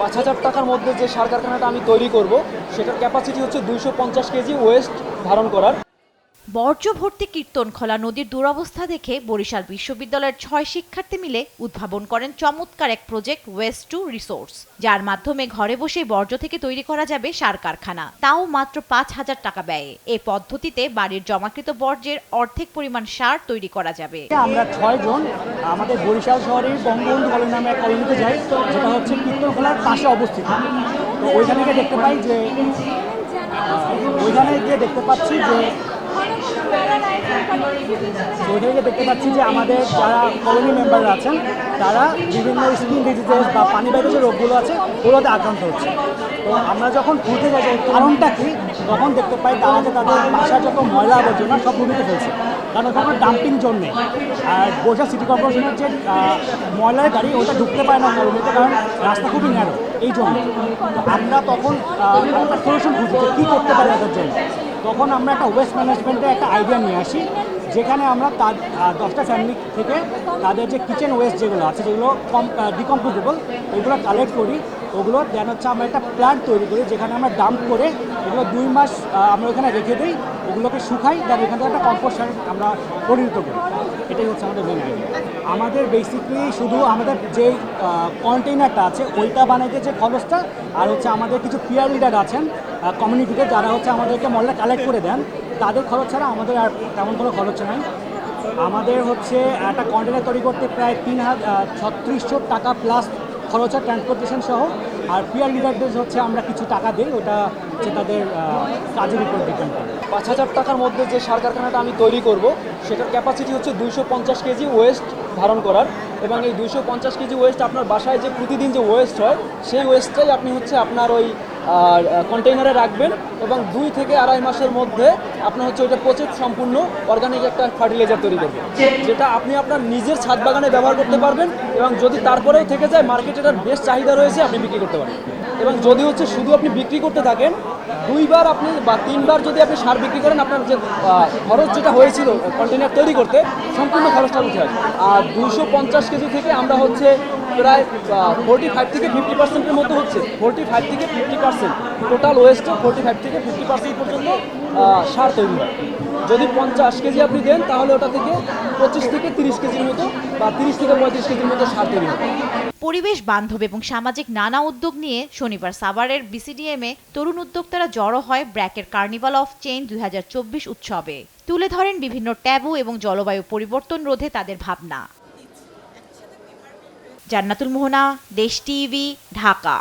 5,000 টাকার মধ্যে যে সার কারখানাটা আমি তৈরি করব সেটার ক্যাপাসিটি হচ্ছে 250 কেজি ওয়েস্ট ধারণ করার। বর্জ্য ভর্তি কীর্তনখোলা নদীর দুরবস্থা দেখে বরিশাল বিশ্ববিদ্যালয়ের 6 শিক্ষার্থী মিলে উদ্ভাবন করেন চমৎকার এক প্রজেক্ট ওয়েস্ট টু রিসোর্স, যার মাধ্যমে ঘরে বসেই বর্জ্য থেকে তৈরি করা যাবে সার কারখানা, তাও মাত্র 5,000 টাকা ব্যয়ে। এই পদ্ধতিতে বাড়ির জমাকৃত বর্জ্যের অর্ধেক পরিমাণ সার তৈরি করা যাবে। আমরা 6 জন আমাদের বরিশাল শহরের বঙ্গবন্ধু কলেজ নামে এক কলোনিতে যাই, যেটা হচ্ছে কীর্তনখোলার পাশে অবস্থিত। তো ওইখানে গিয়ে দেখতে পাই যে ওইখানে গিয়ে দেখতে পাচ্ছি যে আমাদের যারা কলোনি মেম্বাররা আছেন তারা বিভিন্ন স্কিন ডিজিজেস বা পানিবাহিত যে রোগগুলো আছে ওগুলোতে আক্রান্ত হচ্ছে। তো আমরা যখন খুঁজতে যাই কারণটা কি, তখন দেখতে পাই তারা যে তাদের বাসায় যত ময়লা আবর্জনা সব নদীতে ফেলছে, কারণ ওখানে ডাম্পিং জোন নেই। আর বরিশাল সিটি কর্পোরেশনের যে ময়লার গাড়ি ওটা ঢুকতে পারে না কলোনিতে, কারণ রাস্তা খুবই ন্যারো এই জন্য। তো আমরা তখন একটা সলিউশন খুঁজি যে কী করতে পারি তাদের জন্য। তখন আমরা একটা ওয়েস্ট ম্যানেজমেন্টের একটা আইডিয়া নিয়ে আসি, যেখানে আমরা তার 10টা ফ্যামিলি থেকে তাদের যে কিচেন ওয়েস্ট যেগুলো আছে, যেগুলো ডিকম্পোজেবল, ওইগুলো কালেক্ট করি। ওগুলো দেন হচ্ছে আমরা একটা প্ল্যান্ট তৈরি করি, যেখানে আমরা ডাম্প করে এগুলো 2 মাস আমরা ওখানে রেখে দিই, ওগুলোকে শুকাই, দেন এখান থেকে একটা কম্পোস্ট সার আমরা পরিণত করি। এটাই হচ্ছে আমাদের মেন আইডিয়া। আমাদের বেসিকলি শুধু আমাদের যে কন্টেইনারটা আছে ওইটা বানাইতে যে খরচটা, আর হচ্ছে আমাদের কিছু পিয়ার লিডার আছেন কমিউনিটিতে, যারা হচ্ছে আমাদেরকে ময়লা কালেক্ট করে দেন, তাদের খরচ ছাড়া আমাদের আর তেমন কোনো খরচ নাই। আমাদের হচ্ছে একটা কন্টেনার তৈরি করতে প্রায় 3,3600 টাকা প্লাস খরচ হয় ট্রান্সপোর্টেশন সহ। আর পিয়ার লিডারদের হচ্ছে আমরা কিছু টাকা দিই, ওটা হচ্ছে তাদের কাজের উপর ডিপেন্ড করে। 5,000 টাকার মধ্যে যে সার কারখানাটা আমি তৈরি করব সেটার ক্যাপাসিটি হচ্ছে 250 কেজি ওয়েস্ট ধারণ করার, এবং এই 250 কেজি ওয়েস্ট আপনার বাসায় যে প্রতিদিন যে ওয়েস্ট হয় সেই ওয়েস্টটাই আপনি হচ্ছে আপনার ওই কন্টেইনারে রাখবেন, এবং 2 থেকে আড়াই মাসের মধ্যে আপনার হচ্ছে ওইটা পচে সম্পূর্ণ অর্গানিক একটা ফার্টিলাইজার তৈরি করবেন, যেটা আপনি আপনার নিজের ছাদ বাগানে ব্যবহার করতে পারবেন, এবং যদি তারপরেও থেকে যায় মার্কেটে এটার বেশ চাহিদা রয়েছে আপনি বিক্রি করতে পারেন। এবং যদি হচ্ছে শুধু আপনি বিক্রি করতে থাকেন, 2 বার আপনি বা 3 বার যদি আপনি সার বিক্রি করেন, আপনার যে খরচ যেটা হয়েছিল কন্টেইনার তৈরি করতে সম্পূর্ণ খরচটা উঠে আসবে। আর 250 কেজি থেকে আমরা হচ্ছে প্রায় 45 থেকে 50%-এর মতো হচ্ছে 45 থেকে 50% টোটাল ওয়েস্টে 45 থেকে 50% পর্যন্ত সার তৈরি হয়। যদি 50 কেজি আপনি দেন তাহলে ওটা থেকে 25 থেকে 30 কেজির মতো বা 30 থেকে 35 কেজির মতো সার তৈরি হয়। পরিবেশ বান্ধব এবং সামাজিক নানা উদ্যোগ নিয়ে শনিবার সাভারের বিসিডিএমে তরুণ উদ্যোক্তারা জড়ো হয় ব্র্যাকের কার্নিভাল অফ চেঞ্জ 2024 উৎসবে। তুলে ধরেন বিভিন্ন ট্যাবু এবং জলবায়ু পরিবর্তন রোধে তাদের ভাবনা। জান্নাতুল মোহনা, দেশ টিভি, ঢাকা।